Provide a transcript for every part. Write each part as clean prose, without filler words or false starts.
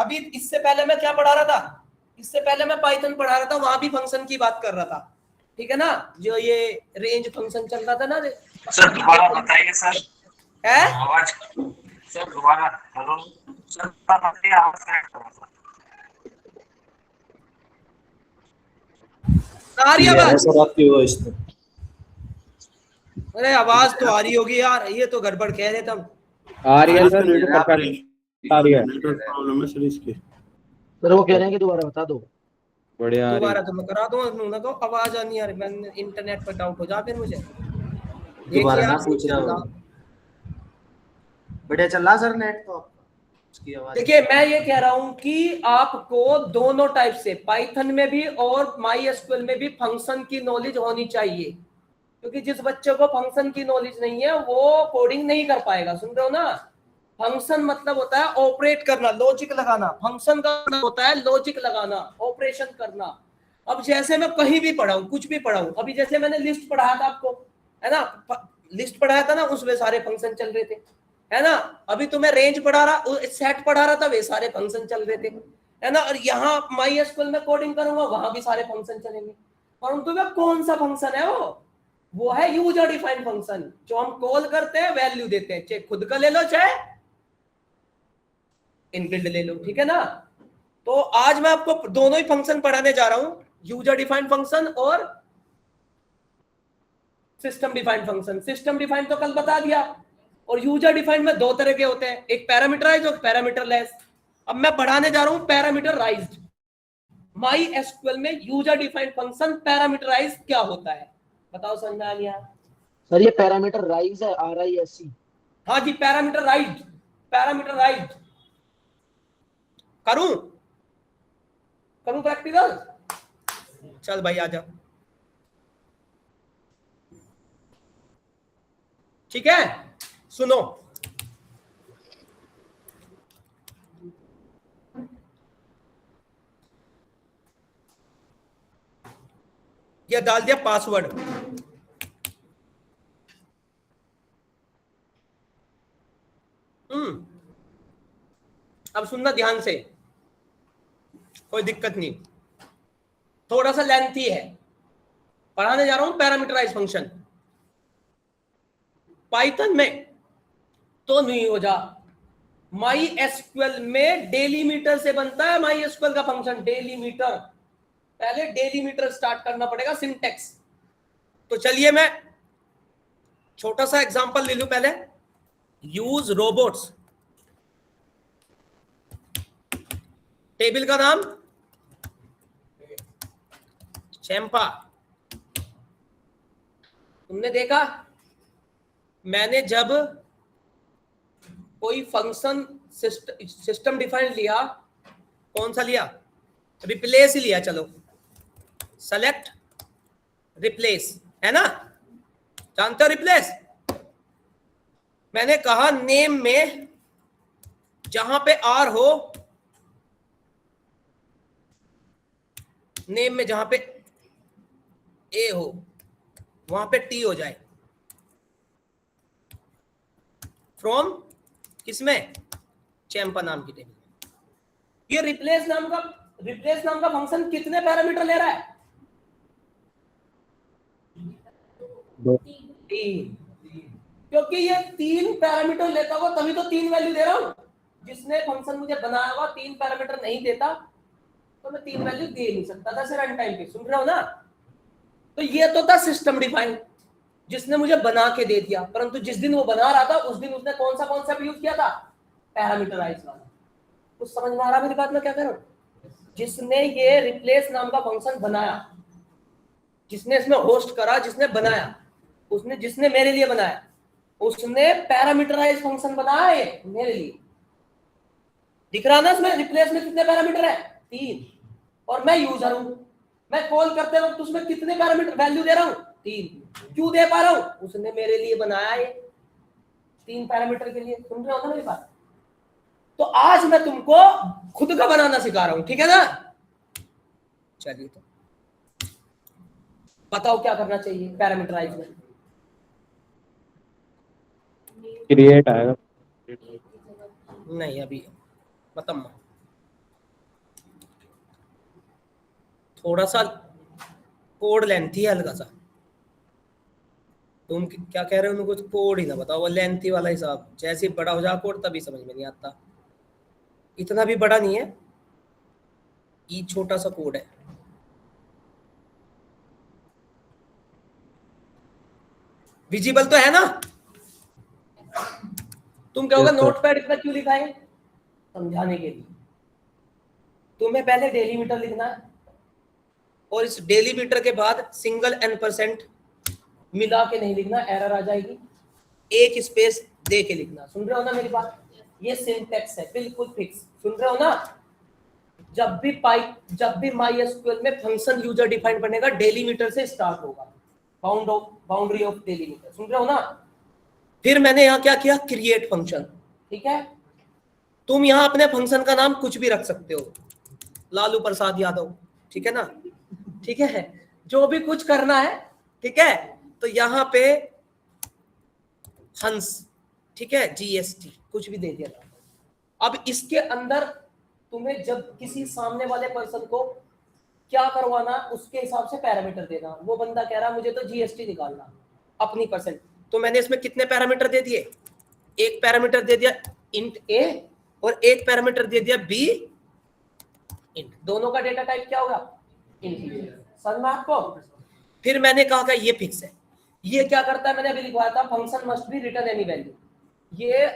अभी इससे पहले मैं क्या पढ़ा रहा था, इससे पहले मैं पाइथन पढ़ा रहा था, वहां भी फंक्शन की बात कर रहा था, ठीक है ना, जो ये रेंज फंक्शन चल रहा था ना। सर दोबारा बताइए सर, है आवाज सर दोबारा, हेलो सर बताइए, आवाज आ रही आवाज सर आपकी वॉइस तो। अरे आवाज तो आ रही होगी यार, ये तो गड़बड़ कह रहे तुम। आ रही है सर, आ रही है। नेटवर्क प्रॉब्लम है सर इसकी। सर वो कह रहे हैं कि दोबारा बता दो। बढ़िया आ रही दोबारा तो मैं करा दूंगा, तो आवाज आनी आ रही, मैं इंटरनेट पर डाउट हो जा फिर मुझे। दोबारा ना पूछ रहा हो, बढ़िया चल रहा सर नेट तो। देखिए मैं ये कह रहा हूं कि आपको दोनों टाइप से, पाइथन में भी और माई एसक्यूएल में भी फंक्शन की नॉलेज होनी चाहिए, क्योंकि जिस बच्चे को फंक्शन की नॉलेज नहीं है वो कोडिंग नहीं कर पाएगा। सुन रहे हो ना, फंक्शन मतलब होता है ऑपरेट करना, लॉजिक लगाना, फंक्शन का मतलब होता है लॉजिक लगाना, ऑपरेशन करना। अब जैसे मैं कहीं भी पढ़ाऊं, कुछ भी पढ़ाऊं, अभी जैसे मैंने लिस्ट पढ़ाया था आपको, है ना, लिस्ट पढ़ाया था ना, उसमें सारे फंक्शन चल रहे थे, है ना। अभी तो मैं रेंज पढ़ा रहा, सेट पढ़ा रहा था, वे सारे फंक्शन चल रहे थे, है ना। और यहाँ माई एसक्यूएल में कोडिंग करूंगा, वहां भी सारे फंक्शन चलेंगे, परंतु वह कौन सा फंक्शन है वो है यूजर डिफाइंड फंक्शन, जो हम कॉल करते हैं, वैल्यू देते हैं, चाहे खुद का ले लो चाहे इनबिल्ड ले लो, ठीक है ना। तो आज मैं आपको दोनों ही फंक्शन पढ़ाने जा रहा हूं, यूजर डिफाइंड फंक्शन और system defined function. System defined तो कल बता दिया, और यूजर डिफाइंड में दो तरह के होते हैं, एक पैरामीटराइज्ड और पैरामीटरलेस। अब मैं पढ़ाने जा रहा हूं पैरामीटराइज्ड। माई एसक्यूएल में यूजर डिफाइंड फंक्शन पैरामीटराइज्ड क्या होता है, बताओ समझ में आ गया? सर ये पैरामीटर राइज है, RISE। हाँ जी, पैरामीटराइज्ड, पैरामीटराइज्ड। करूं प्रैक्टिकल? चल भाई आजा, ठीक है। सुनो, ये डाल दिया पासवर्ड, अब सुनना ध्यान से, कोई दिक्कत नहीं, थोड़ा सा लेंथी है। पढ़ाने जा रहा हूं पैरामीटराइज फंक्शन। पाइथन में तो नहीं हो जा, माई एसक्यूएल में डेलीमीटर से बनता है माई एसक्यूएल का फंक्शन, डेलीमीटर। पहले डेलीमीटर स्टार्ट करना पड़ेगा, सिंटेक्स। तो चलिए मैं छोटा सा एग्जांपल ले लूं पहले। यूज रोबोट्स, टेबल का नाम चैंपा। तुमने देखा, मैंने जब कोई फंक्शन सिस्टम डिफाइंड लिया, कौन सा लिया? रिप्लेस ही लिया, चलो सेलेक्ट रिप्लेस, है ना, जानते हो रिप्लेस। मैंने कहा नेम में जहां पे आर हो, नेम में जहां पे ए हो वहां पे टी हो जाए, फ्रॉम किसमें? चैंपा नाम की टेबल में। ये रिप्लेस नाम का फंक्शन कितने पैरामीटर ले रहा है? 3। क्योंकि ये 3 पैरामीटर लेता होगा तभी तो 3 वैल्यू दे रहा हूं। जिसने फंक्शन मुझे बनाया हुआ 3 पैरामीटर नहीं देता तो मैं 3 वैल्यू दे नहीं सकता था सिर्फ रन टाइम पे। सुन रहे हो ना? तो ये तो था सिस्टम डिफाइन, जिसने मुझे बना के दे दिया, परंतु जिस दिन वो बना रहा था उस दिन उसने कौन सा कॉन्सेप्ट यूज किया था? पैरामीटराइज वाला। कुछ समझ में आ रहा मेरी बात में क्या कह रहा हूं? जिसने ये रिप्लेस नाम का फंक्शन बनाया, जिसने इसमें होस्ट करा, जिसने बनाया, उसने, जिसने मेरे लिए बनाया, उसने पैरामीटराइज फंक्शन बनाया है मेरे लिए। दिख रहा ना इसमें रिप्लेस में कितने पैरामीटर है? 3। और मैं यूजर हूं, मैं कॉल करते वक्त उसमें कितने पैरामीटर वैल्यू दे रहा हूं? 3। क्यों दे पा रहा हूं? उसने मेरे लिए बनाया है 3 पैरामीटर के लिए। सुन रहे हो ना मेरी बात? तो आज मैं तुमको खुद का बनाना सिखा रहा हूं, ठीक है ना? चलिए तो बताओ क्या करना चाहिए पैरामीटराइज में? क्रिएट आएगा, नहीं अभी खत्म। थोड़ा सा कोड लेंथी है हल्का सा। तुम क्या कह रहे हो, उनको कुछ कोड ही ना बताओ, वो लेंथी वाला हिसाब, जैसे बड़ा हो जाए कोड तभी समझ में नहीं आता। इतना भी बड़ा नहीं है, ये छोटा सा कोड है। विजिबल तो है ना? तुम कहोगे Yes, sir. नोटपैड इतना क्यों लिखा है? समझाने के लिए। तुम्हें पहले डेलीमीटर लिखना है और इस डेलीमीटर के बाद सिंगल n% मिला के नहीं लिखना, एरर आ जाएगी। एक स्पेस दे के लिखना। सुन रहे हो ना मेरी बात? ये सिंटैक्स है, बिल्कुल फिक्स। सुन रहे हो ना? जब भी MySQL में फंक्शन यूजर डिफाइन बनेगा, डेलीमीटर से स्टार्ट होगा, बाउंड्री ऑफ डेलीमीटर। सुन रहे हो ना? फिर मैंने यहाँ क्या किया, क्रिएट फंक्शन। ठीक है, तुम यहाँ अपने फंक्शन का नाम कुछ भी रख सकते हो, लालू प्रसाद यादव, ठीक है ना? ठीक है, जो भी कुछ करना है, ठीक है? तो यहाँ पे हंस, ठीक है, GST कुछ भी दे दिया। अब इसके अंदर तुम्हें जब किसी सामने वाले पर्सन को क्या करवाना, उसके हिसाब से पैरामीटर देना। वो बंदा कह रहा मुझे तो GST निकालना अपनी परसेंट, तो मैंने इसमें कितने पैरामीटर दे दिए? एक पैरामीटर दे दिया int a और एक पैरामीटर दे दिया b int। दोनों का डेटा टाइप क्या होगा? इंटीजर। समझ में आपको? फिर मैंने कहा कि ये फिक्स है। ये क्या करता है, मैंने अभी लिखवाया था, function must be return any value. ये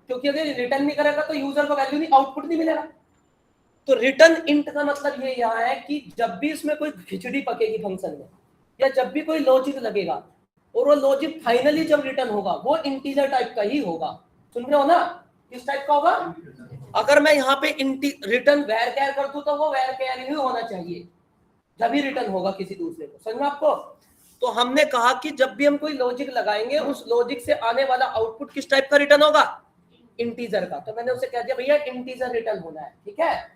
क्योंकि अगर रिटर्न नहीं करेगा तो यूजर को वैल्यू नहीं, आउटपुट नहीं मिलेगा। तो रिटर्न इंट का मतलब ये यहाँ है कि जब भी इसमें कोई खिचड़ी पकेगी फंक्शन में, या जब भी कोई लॉजिक लगेगा, और वो लॉजिक फाइनली जब रिटर्न होगा वो इंटीजर टाइप का ही होगा। सुन रहे हो ना? किस टाइप का होगा? अगर मैं यहाँ पे रिटर्न वैर कैर कर दूं तो वो वैर कैर ही होना चाहिए जब भी रिटर्न होगा किसी दूसरे को। समझ में आपको? तो हमने कहा कि जब भी हम कोई लॉजिक लगाएंगे, उस लॉजिक से आने वाला आउटपुट किस टाइप का रिटर्न होगा? इंटीजर का। तो मैंने उसे कह दिया भैया इंटीजर रिटर्न होना है। ठीक है,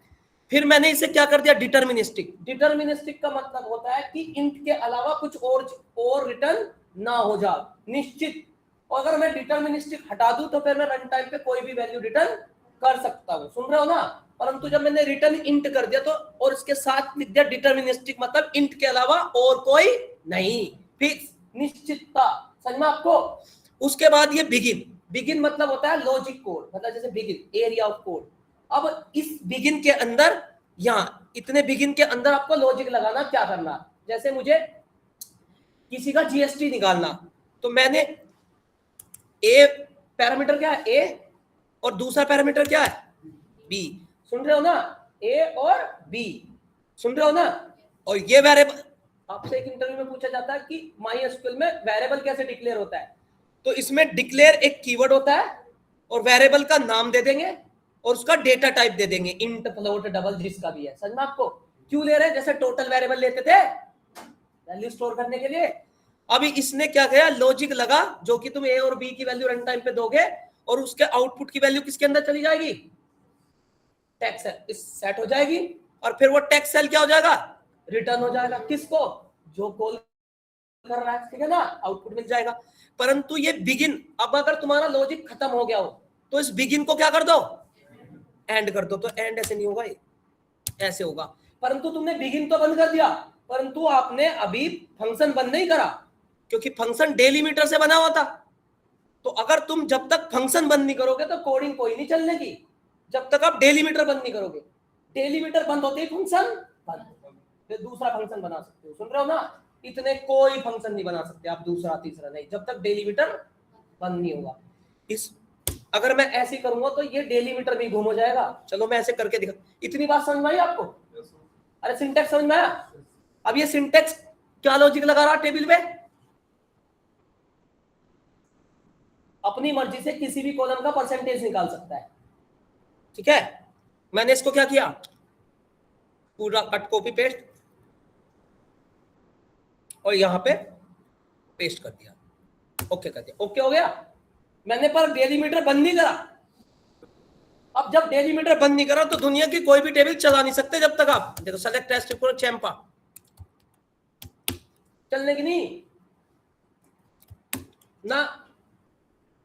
फिर मैंने इसे क्या कर दिया, डिटर्मिनिस्टिक। डिटर्मिनिस्टिक का मतलब होता है कि इंट के अलावा कुछ और रिटर्न ना हो जाए, निश्चित। और अगर मैं डिटर्मिनिस्टिक हटा दूं तो फिर मैं रन टाइम पे कोई भी वैल्यू रिटर्न कर सकता हूं। सुन रहे हो ना? परंतु जब मैंने रिटर्न इंट कर दिया तो और इसके साथ लिख दिया डिटर्मिनिस्टिक, मतलब इंट के अलावा और कोई नहीं, फिक्स, निश्चितता। समझ में आपको? उसके बाद ये बिगिन मतलब होता है लॉजिक कोड, मतलब जैसे बिगिन एरिया ऑफ कोड। अब इस बिगिन के अंदर, यहाँ इतने बिगिन के अंदर आपको लॉजिक लगाना, क्या करना, जैसे मुझे किसी का GST निकालना, तो मैंने ए पैरामीटर क्या है, ए, और दूसरा पैरामीटर क्या है, बी। सुन रहे हो ना? ए और बी। सुन रहे हो ना? और ये वेरिएबल, आपसे एक इंटरव्यू में पूछा जाता है कि MySQL में वेरिएबल कैसे डिक्लेयर होता है, तो इसमें डिक्लेयर एक कीवर्ड होता है और वेरिएबल का नाम दे देंगे और उसका डेटा टाइप दे देंगे, इंट, फ्लोट, डबल, जिसका भी है। समझ में आपको? क्यों ले रहे हैं? जैसे टोटल वेरिएबल लेते थे वैल्यू स्टोर करने के लिए। अभी इसने क्या किया, लॉजिक लगा जो कि तुम ए और बी की वैल्यू रन टाइम पे दोगे और उसके आउटपुट की वैल्यू किसके अंदर चली जाएगी, टेक्स्ट सेल सेट हो जाएगी, और फिर वो टेक्स्ट सेल क्या हो जाएगा, रिटर्न हो जाएगा। किसको? जो कॉल कर रहा है, ठीक है ना, आउटपुट मिल जाएगा। परंतु ये बिगिन, अब अगर तुम्हारा लॉजिक खत्म हो गया हो तो इस बिगिन को क्या कर दो, एंड कर दो। तो एंड ऐसे नहीं होगा, ऐसे होगा। परंतु तुमने बिगिन तो बंद कर दिया, परंतु आपने अभी फंक्शन बंद नहीं करा, क्योंकि फंक्शन डेलीमीटर से बना हुआ था। तो अगर तुम जब तक फंक्शन बंद नहीं करोगे तो कोडिंग कोई नहीं चलने की, जब तक आप डेलीमीटर बंद नहीं करोगे। डेलीमीटर बंद होते ही फंक्शन बंद, फिर दूसरा फंक्शन बना सकते हो। सुन रहे हो ना? इतने कोई फंक्शन नहीं बना सकते आप, दूसरा तीसरा नहीं, जब तक डेलीमीटर बंद नहीं होगा। इस अगर मैं ऐसे करूंगा तो ये डेलीमीटर भी घूम हो जाएगा। चलो मैं ऐसे करके दिखा। इतनी बात समझ में आई आपको? अरे सिंटैक्स समझ में आया? अब ये सिंटैक्स क्या लॉजिक लगा रहा टेबल में, अपनी मर्जी से किसी भी कॉलम का परसेंटेज निकाल सकता है। ठीक है, मैंने इसको क्या किया, पूरा कट कॉपी पेस्ट और यहां पे पेस्ट कर दिया, ओके कर दिया, ओके हो गया। मैंने पर डेलीमीटर बंद नहीं करा। अब जब डेलीमीटर बंद नहीं करा तो दुनिया की कोई भी टेबल चला नहीं सकते जब तक आप देखो सेलेक्ट टेस्ट चैंपा चलने की नहीं ना,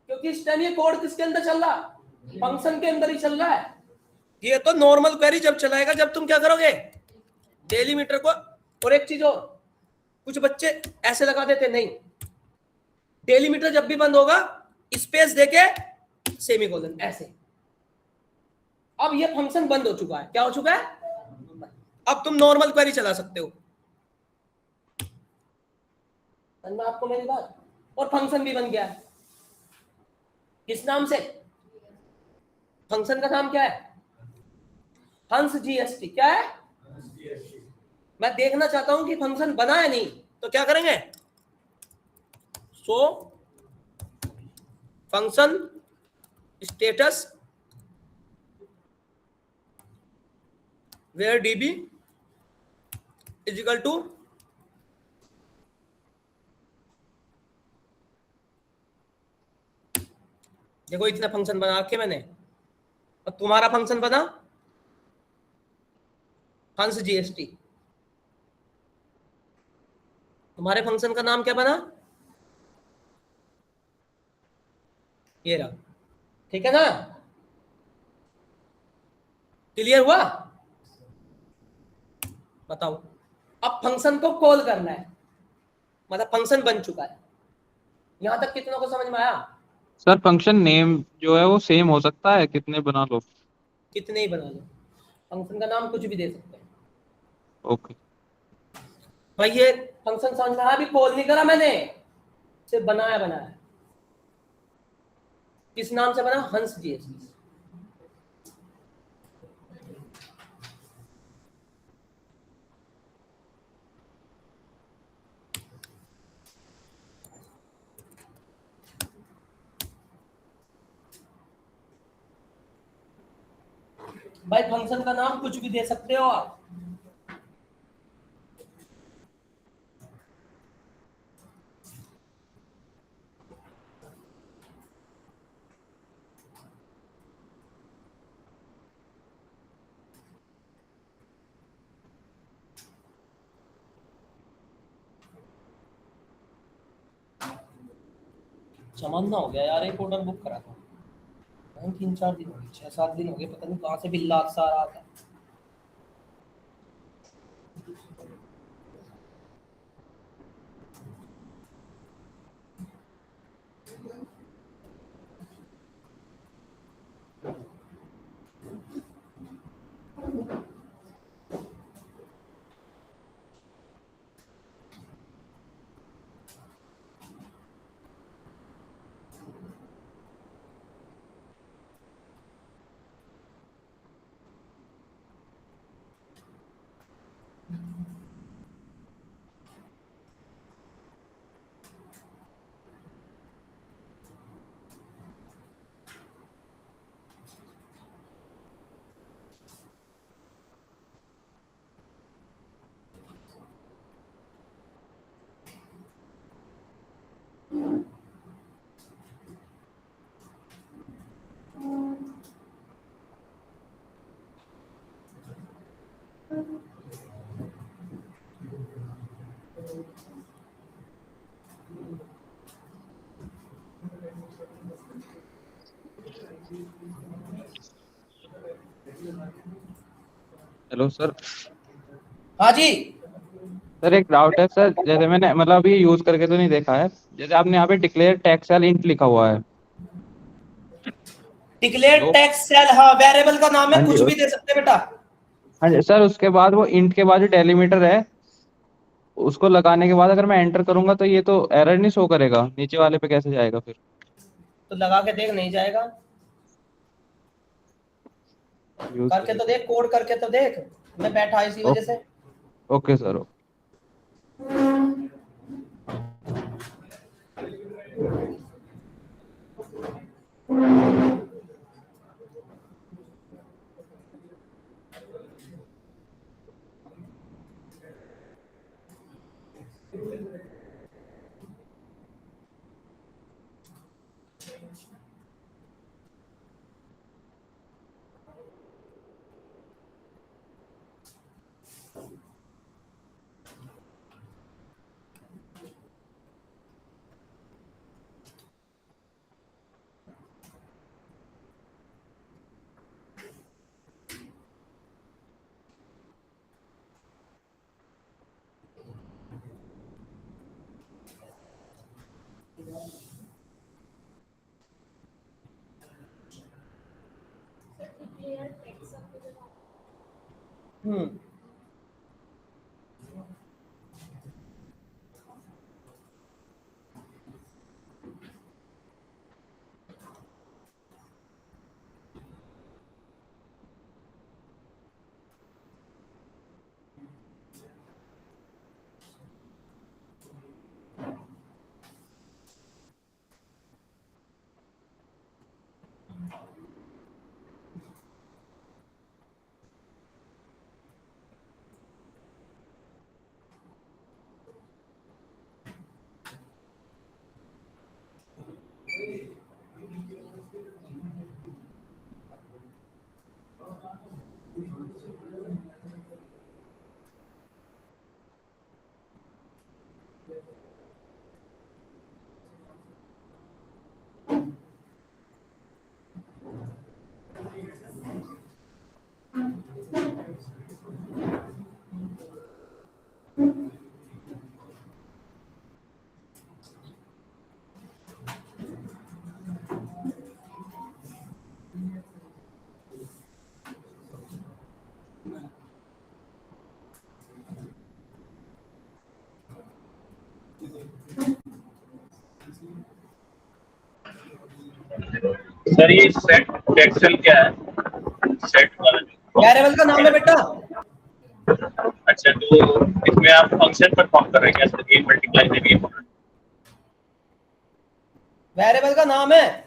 क्योंकि इस टाइम ये कोड किसके अंदर चल रहा, फंक्शन के अंदर ही चल रहा है। ये तो नॉर्मल क्वेरी जब चलाएगा जब तुम क्या करोगे, डेलीमीटर को और एक चीज और, कुछ बच्चे ऐसे लगा देते नहीं, डेलीमीटर जब भी बंद होगा स्पेस देके सेमीकोलन ऐसे। अब ये फंक्शन बंद हो चुका है, क्या हो चुका है? अब तुम नॉर्मल क्वेरी चला सकते हो। समझ में आपको मेरी बात? और फंक्शन भी बन गया है। किस नाम से? फंक्शन का नाम क्या है? हंस जीएसटी। क्या है? मैं देखना चाहता हूं कि फंक्शन बना है नहीं, तो क्या करेंगे? सो function status where db is equal to देखो इतना फंक्शन बना रखे मैंने, और तुम्हारा फंक्शन बना हंस जीएसटी। तुम्हारे फंक्शन का नाम क्या बना? ये रहा। ठीक है ना? क्लियर हुआ? बताओ। अब फंक्शन को कॉल करना है, मतलब फंक्शन बन चुका है। यहां तक कितनों को समझ में आया? सर फंक्शन नेम जो है वो सेम हो सकता है, कितने बना लो? कितने ही बना लो, फंक्शन का नाम कुछ भी दे सकते हैं। ओके भाई ये फंक्शन समझ में आया? अभी कॉल नहीं करा मैंने, सिर्फ बनाया बनाया। किस नाम से बना? हंस जीएसटी। भाई फंक्शन का नाम कुछ भी दे सकते हो आप। जमाना हो गया यार, एक ऑर्डर बुक करा था 3-4 दिन हो गए, 6-7 दिन हो गए, पता नहीं कहाँ से बिल्ला सा आ रहा था। Hello sir. हाँ जी। सर एक डाउट है सर, जैसे मैंने मतलब अभी यूज करके तो नहीं देखा है, जैसे आपने यहाँ पे डिक्लेयर टेक्सट इंट लिखा हुआ है। Declare hello. टेक्स्ट सेल, हाँ वेरिएबल का नाम हाँ है, जी कुछ भी दे सकते हैं बेटा। हाँ जी सर, उसके बाद वो इंट के बाद जो डेलीमीटर है उसको लगाने के बाद अगर मैं एंटर करूंगा तो ये तो एरर नहीं शो करेगा, नीचे वाले पे कैसे जाएगा फिर? तो लगा के देख, नहीं जाएगा। यूज करके तो देख, कोड करके तो देख। मैं बैठा इसी वजह से। Okay sir. हम्म सर ये सेट एक्सेल क्या है? सेट वाला वेरिएबल का नाम है बेटा। अच्छा, तो इसमें आप फंक्शन परफॉर्म कर रहे हैं क्या सर? ए मल्टीप्लाई में भी वेरिएबल का नाम है।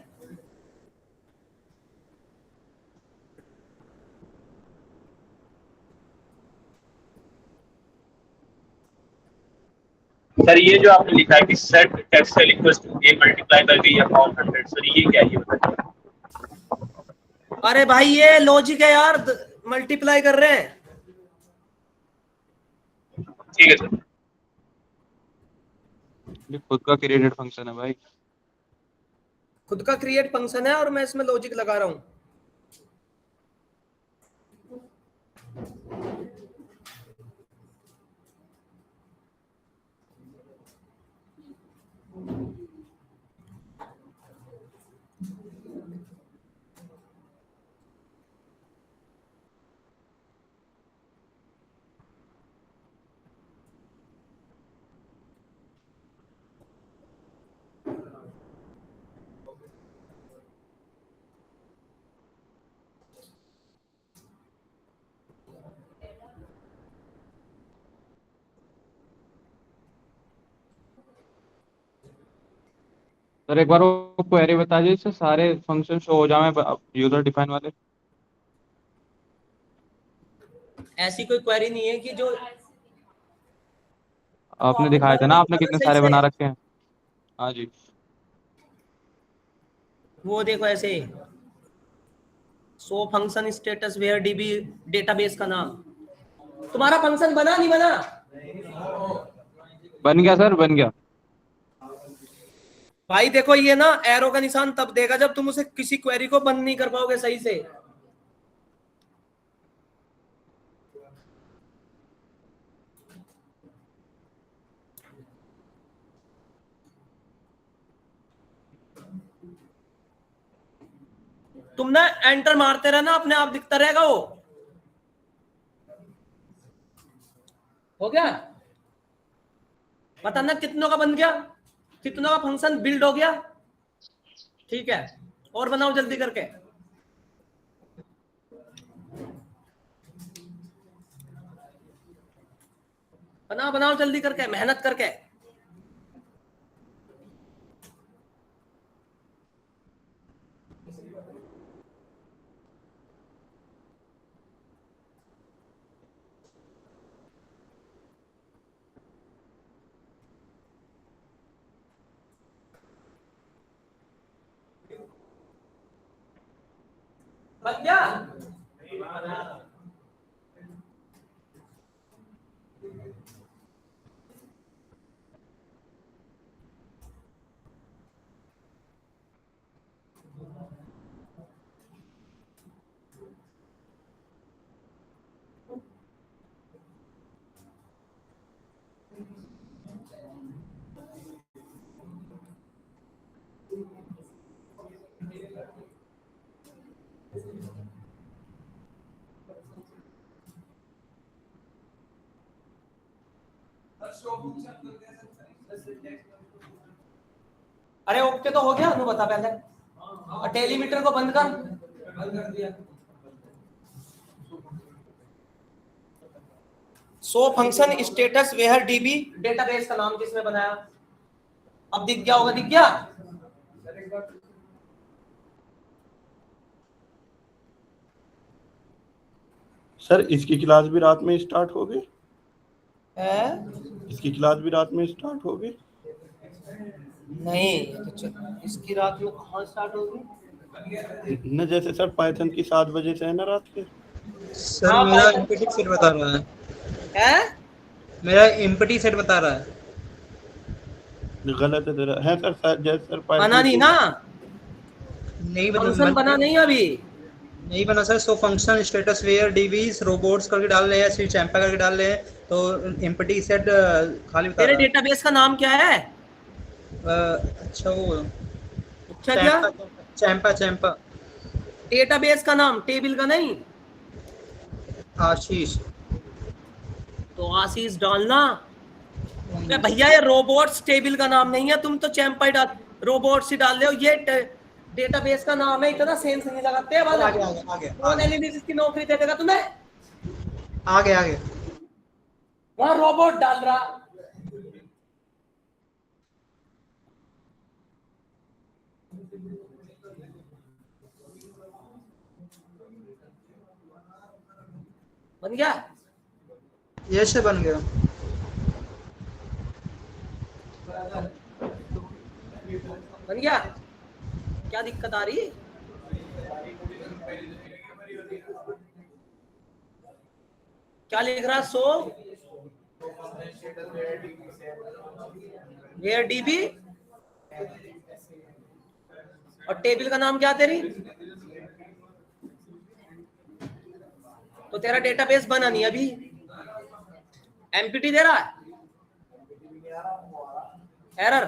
सर ये जो आपने लिखा है कि set excel equals to a multiply by b upon 100, sir ये क्या है? ये बताइए। अरे भाई ये लॉजिक है यार, मल्टीप्लाई कर रहे हैं। ठीक है सर। ये खुद का क्रिएटेड फंक्शन है भाई। खुद का क्रिएट फंक्शन है और मैं इसमें लॉजिक लगा रहा हूं। सर एक बार वो क्वेरी बता दीजिए, इससे सारे फंक्शन शो हो जाए यूजर डिफाइन वाले। ऐसी कोई क्वेरी नहीं है कि जो आपने दिखाया था ना, आपने कितने सही सारे से बना रखे हैं। हाँ जी। वो देखो ऐसे so function status where DB database का नाम। तुम्हारा फंक्शन बना नहीं बना? बन गया सर, बन गया। भाई देखो ये ना एरो का निशान तब देगा जब तुम उसे किसी क्वेरी को बंद नहीं कर पाओगे सही से। तुम ना एंटर मारते रहना, अपने आप दिखता रहेगा वो। हो गया? पता ना कितनों का बन गया, कितनों का फंक्शन बिल्ड हो गया। ठीक है, और बनाओ जल्दी करके। बनाओ बनाओ जल्दी करके, मेहनत करके। बन गया? अरे ओके तो हो गया, अनु बता पहले। टेलीमीटर को बंद कर दिया। So function status where DB database का नाम किसने बनाया? अब दिख गया होगा, दिख गया? सर इसकी क्लास भी रात में स्टार्ट होगी? है? इसकी क्लास भी रात में स्टार्ट होगी? नहीं तो इसकी रात में कहाँ स्टार्ट होगी? न जैसे सर पाइथन की 7 बजे से है ना रात के। सर हाँ, मेरा पाइथन- एम्पटी सेट बता रहा है, है? मेरा एम्पटी सेट बता रहा है। गलत है तेरा। है सर जैसे सर बना पाइथन नहीं ना, नहीं फंक्शन बना नहीं अभी। नहीं बना sir. So function status where DBs robots करके डाल रहे हैं, फिर चैम्पा करके डाल रहे हैं, तो एम्पटी सेट खाली बता तेरे रहा है। डेटाबेस का नाम क्या है? अच्छा वो अच्छा क्या? चैम्पा चैम्पा डेटाबेस का नाम, टेबल का नहीं। आशीष। तो आशीष डालना। अरे भैया ये रोबोट्स टेबल का नाम नहीं है, तुम तो चैम्पाई डाल, रोबोट्स ही डाल रहे हो। ये डेटाबेस का नाम है, इतना सेंस नहीं लगाते वाला। आगे कौन एनालिसिस की नौकरी दे देगा तुम्हें? आगे आगे वहां रोबोट डाल रहा। बन गया? ये से बन गया। बन गया? क्या दिक्कत आ रही? क्या लिख रहा? सो वेयर डीबी और टेबल का नाम क्या तेरी? तो तेरा डेटाबेस बना नहीं अभी, एमपीटी दे रहा है, एरर।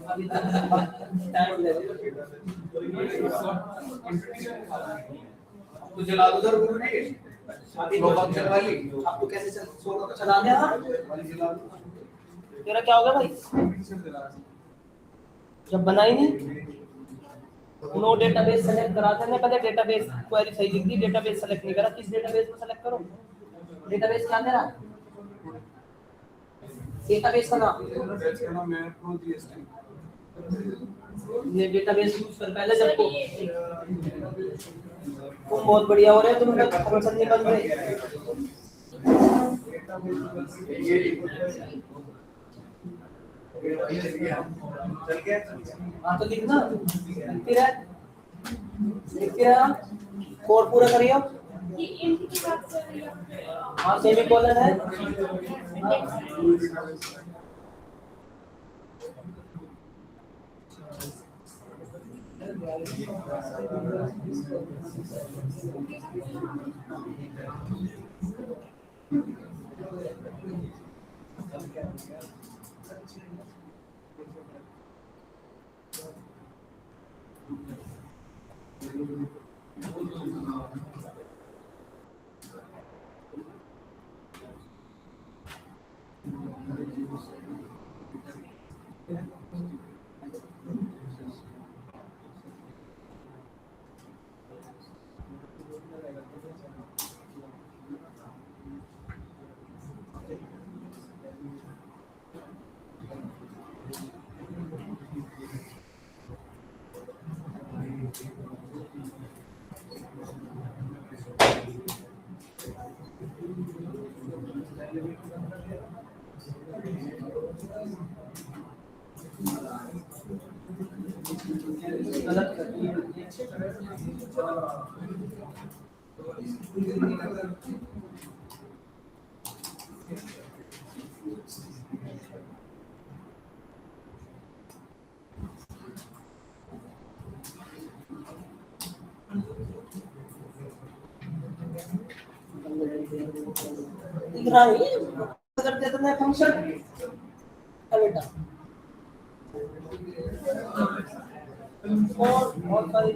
अभी तक टाइम ले तो जला दो उधर रूम नहीं अभी दो बात चल वाली आपको कैसे चला दिया था? तेरा क्या होगा भाई? जब बनाई नहीं नो डेटाबेस सेलेक्ट करा था, पहले डेटाबेस क्वेरी सही लिख दी, डेटाबेस सेलेक्ट नहीं करा। किस डेटाबेस में सेलेक्ट करो? डेटाबेस क्या मेरा डेटाबेस का नाम ये डेटाबेस यूज कर पहले जब को तुम बहुत बढ़िया हो रहे हो, तुम लोग फंक्शन निकल रहे। हाँ तो लिखना लिखते रहा कोड पूरा करियो। हाँ सेमीकोलन है। अगर दे देना फंक्शन बेटा और सारी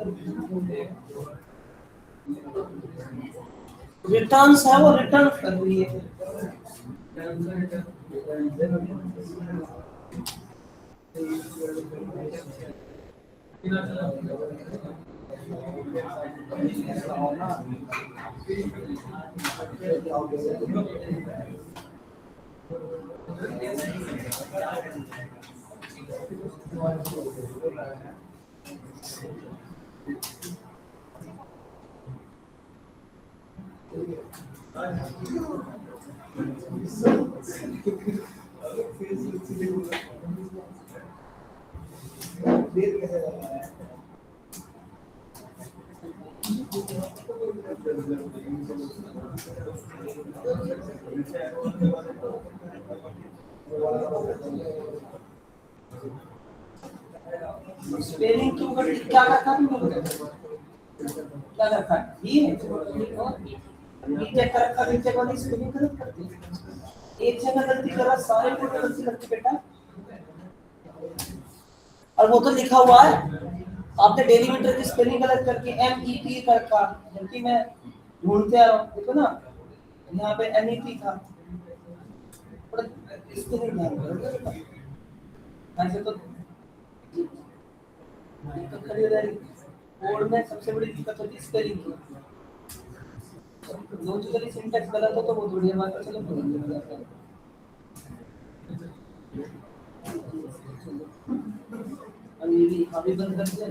रिटर्न्स है वो रिटर्न कर रही है। स्पेलिंग क्यों कर क्या रखा तुमने क्या रखा ये नीचे कर रखा नीचे वाली स्पेलिंग गलत करती एक जगह गलती करा सारे को गलती करती बेटा। और वो तो लिखा हुआ है आपने डेलीमीटर की स्पेलिंग गलत करके MET कर रखा जबकि मैं ढूंढते आ रहा हूं देखो ना यहाँ पे NET था पर स्पेलिंग ध्यान करो ऐसे तो दिक्कत खड़ी हो जाएगी। कोड में सबसे बड़ी दिक्कत होती है स्पेलिंग की। लॉजिकली सिंटैक्स गलत हो तो वो थोड़ी बात है चलो बदल जाता है। अभी बंद कर दिया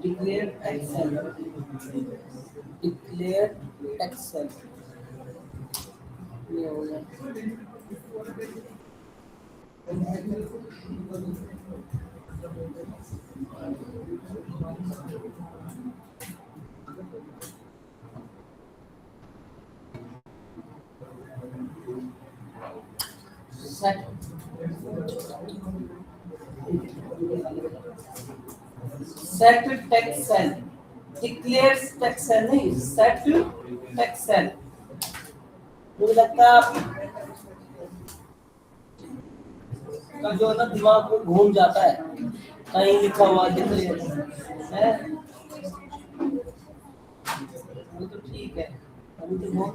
declared Excel, declared Excel, ये हो गया। Set text cell, declares text cell नहीं, set text cell। मुझे लगता है का जो है ना दिमाग को घूम जाता है, कहीं लिखा हुआ declare है, वो तो ठीक है, अभी तो बहुत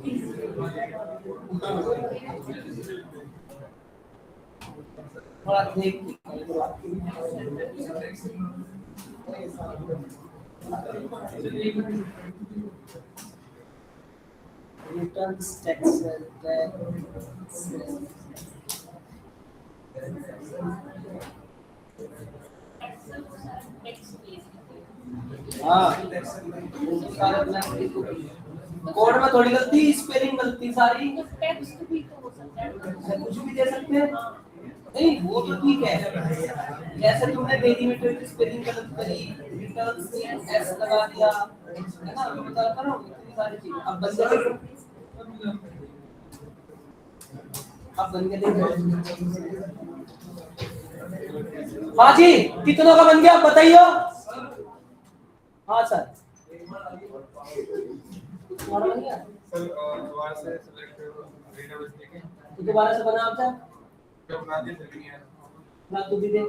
थोड़ा देख returns text cell, हाँ कोड में थोड़ी गलती, स्पेलिंग गलती सारी, टेक्स्ट भी तो हो सकता है, कुछ भी दे सकते हैं। नहीं वो तो ठीक है, जैसे तुमने डेलीमीटर की स्पेलिंग गलत करी, रिटर्न्स एस लगा दिया, है ना, मैं बता रहा हूँ इतनी सारी चीजें। अब बन के देखो बाजी कितनों का बन गया बताइयो। हाँ सर तुम्हारा बन गया सर दोबारा से सेलेक्ट डेटाबेस देखें तो दोबारा से बना आपका जो बना दिया नहीं है ना तू भी दे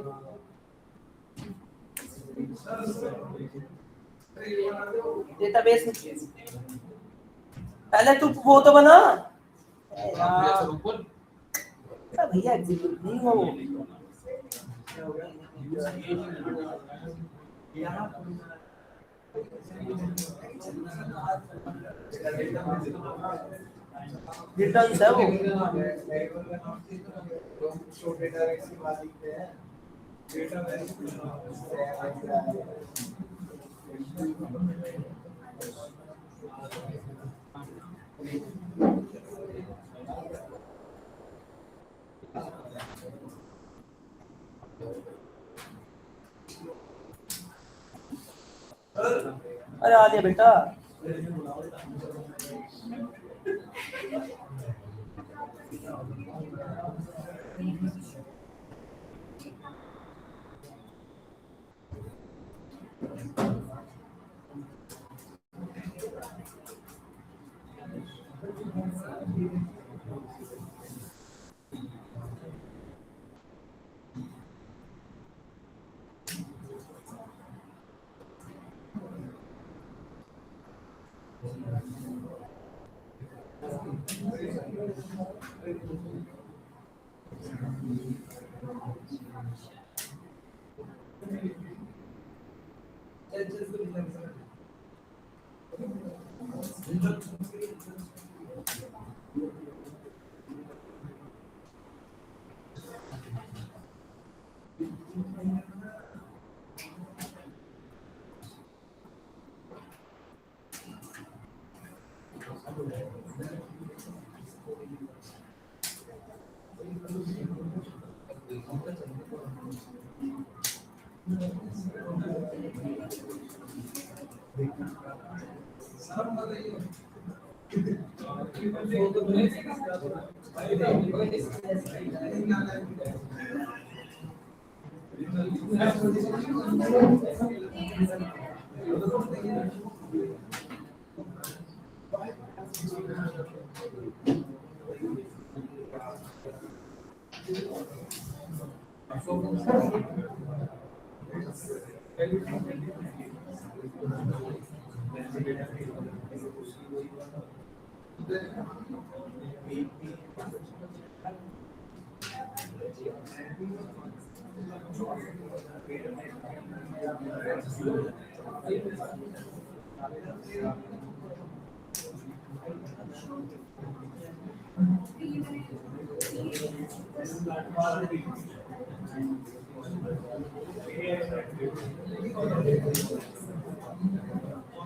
डेटाबेस में पहले तू वो तो बना यार भैया एग्जीक्यूट नहीं हो रिटर्न्स है वो शो डेटाबेस की बात करते हैं डेटाबेस अरे आ गया बेटा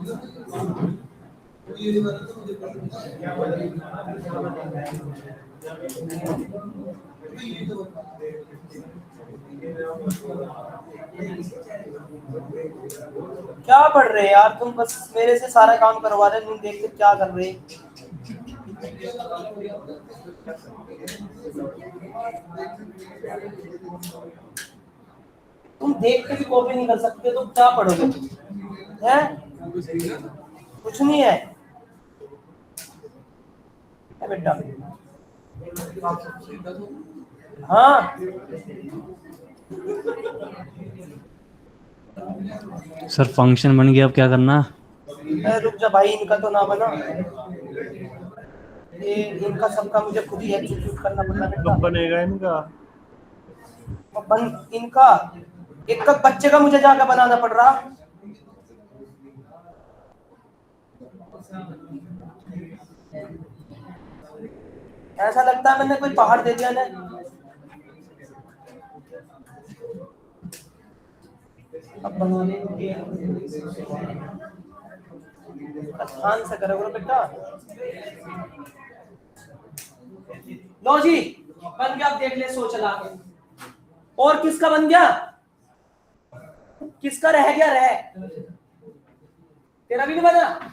क्या पढ़ रहे यार तुम, बस मेरे से सारा काम करवा रहे, तुम देख के क्या कर रहे। तुम देख के भी कॉपी नहीं कर सकते तो क्या पढ़ोगे हैं? कुछ नहीं है बेटा। हाँ सर फंक्शन बन गया, अब क्या करना? रुक जा भाई, इनका तो ना बना, ये इनका सबका मुझे खुद ही एग्जीक्यूट करना पड़ता है। कब बनेगा इनका? इनका एक का बच्चे का मुझे जाकर बनाना पड़ रहा। ऐसा लगता है मैंने कोई पहाड़ दे दिया ना। अब बनाने ध्यान से करोगे बेटा। लो जी बन गया, आप देख ले, सोच चला। और किसका बन गया? किसका रह गया? रह तेरा भी नहीं बना?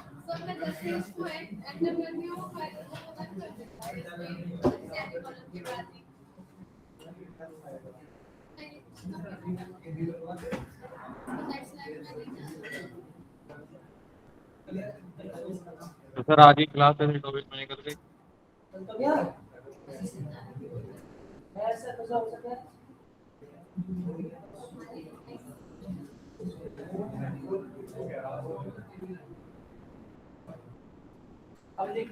तो सर आज ही क्लास है, टॉपिक में निकल गई। तो क्या ऐसा कैसा हो सकता है? अब देख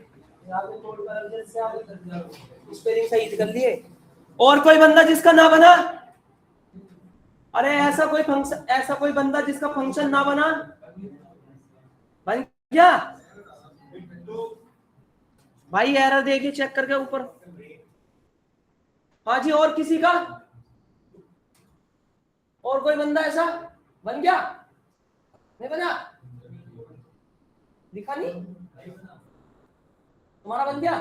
यहाँ पे तोड़ कर जैसे आप स्पेलिंग सही कर लिए। और कोई बंदा जिसका ना बना? अरे ऐसा कोई फंक्शन, ऐसा कोई बंदा जिसका फंक्शन ना बना? बन गया भाई, एरर देखिए चेक करके ऊपर। हाँ जी, और किसी का? और कोई बंदा ऐसा बन गया? नहीं बना? दिखा नहीं? तुम्हारा बन गया?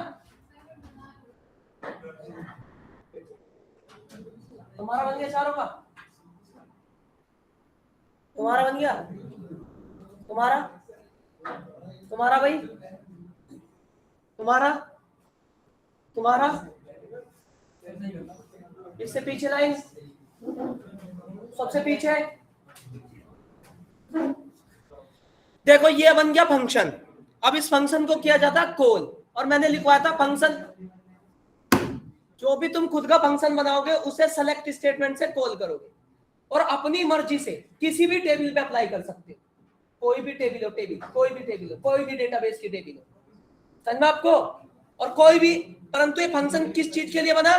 तुम्हारा बन गया चारों का? तुम्हारा बन गया? तुम्हारा तुम्हारा भाई, तुम्हारा तुम्हारा इससे पीछे लाइन, सबसे पीछे। देखो ये बन गया फंक्शन। अब इस फंक्शन को किया जाता है कॉल, और मैंने लिखवाया था फंक्शन, जो भी तुम खुद का फंक्शन बनाओगे उसे सेलेक्ट स्टेटमेंट से कॉल करोगे, और अपनी मर्जी से किसी भी टेबल पे अप्लाई कर सकते हो। कोई भी टेबल हो, टेबल कोई भी टेबल हो, कोई भी डेटाबेस की टेबल हो, समझ में आपको? और कोई भी, परंतु ये फंक्शन किस चीज के लिए बना?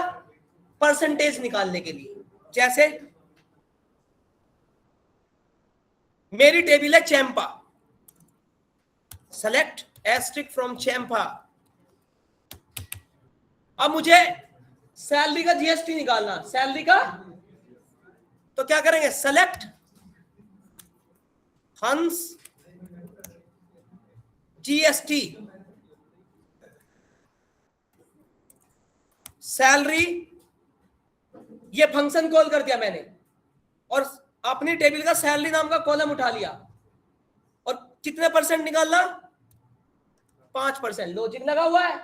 परसेंटेज निकालने के लिए। जैसे मेरी टेबल है चैंपा, सेलेक्ट एस्ट्रिक फ्रॉम चैंपा। अब मुझे सैलरी का जीएसटी निकालना, सैलरी का, तो क्या करेंगे? सेलेक्ट हंस जीएसटी सैलरी। ये फंक्शन कॉल कर दिया मैंने, और अपनी टेबल का सैलरी नाम का कॉलम उठा लिया, और कितने परसेंट निकालना? 5%। लॉजिक लगा हुआ है।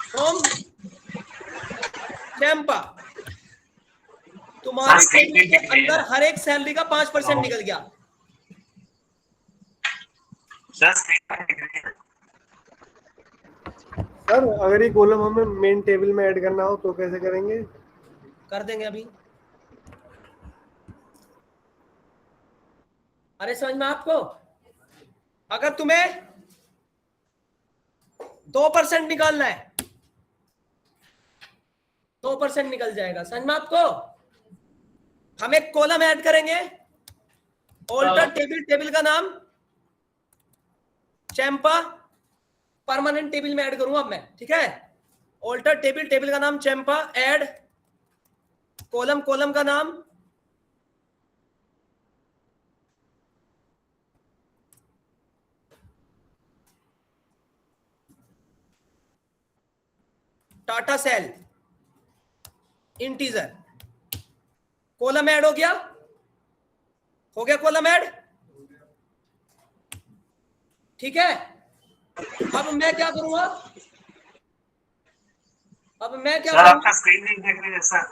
फ्रॉम चैंपा, तुम्हारी टेबल के अंदर हर एक सैलरी का 5% निकल गया। सर अगर ये कॉलम हमें मेन टेबल में ऐड करना हो तो कैसे करेंगे? कर देंगे अभी। अरे समझ में आपको? अगर तुम्हें 2% निकालना है, 2% निकल जाएगा, समझ में आपको? हम एक कॉलम ऐड करेंगे, ऑल्टर टेबल, टेबल का नाम चैंपा, परमानेंट टेबल में ऐड करूंगा अब मैं, ठीक है? ऑल्टर टेबल, टेबल का नाम चैंपा, ऐड कॉलम, कॉलम का नाम data cell integer, column add हो गया कॉलम ऐड, ठीक है। अब मैं क्या करूंगा, सर आपका स्क्रीन नहीं देख रही है सर।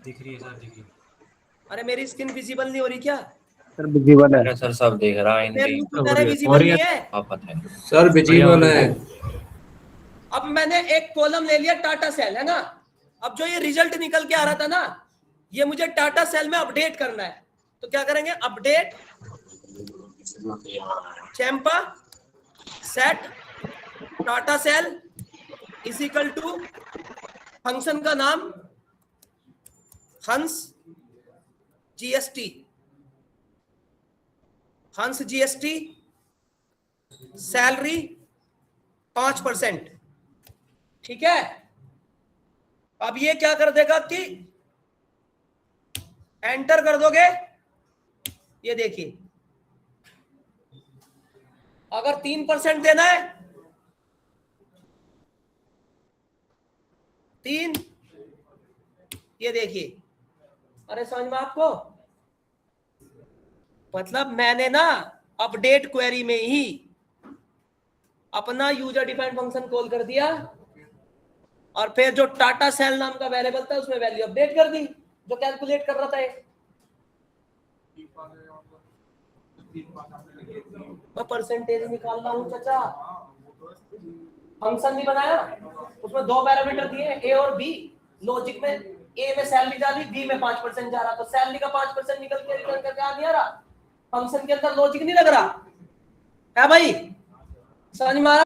दिख रही है सर, दिख रही है। अरे मेरी स्क्रीन विजिबल नहीं हो रही क्या? सर विजिबल है। सर सब देख रहा है मेरे इनकी, मुंह पे विजिबल नहीं है। आप पता है सर विजिबल है। अब मैंने एक कॉलम ले लिया टाटा सेल, है ना। अब जो ये रिजल्ट निकल के आ रहा था ना, ये मुझे टाटा सेल में अपडेट करना है। तो क्या करेंगे, अपडेट चैंपा set data cell is equal to function का नाम हंस जीएसटी, हंस जीएसटी सैलरी 5%, ठीक है। अब ये क्या कर देगा कि एंटर कर दोगे, ये देखिए अगर 3% देना है 3, ये देखिए, अरे समझ में आपको, मतलब मैंने ना अपडेट क्वेरी में ही अपना यूजर डिफाइंड फंक्शन कॉल कर दिया और फिर जो टाटा सेल नाम का वेरिएबल था उसमें वैल्यू अपडेट कर दी जो कैलकुलेट कर रहा था ये। मैं परसेंटेज निकाल रहा हूं चाचा, फंक्शन नहीं बनाया, उसमें 2 पैरामीटर दिए ए और बी, लॉजिक में ए में सैलरी जा रही, बी में 5% जा रहा, तो सैलरी का 5% निकल के रिटर्न करके आ गया रहा। फंक्शन के अंदर लॉजिक नहीं लग रहा है भाई, समझ में आ रहा?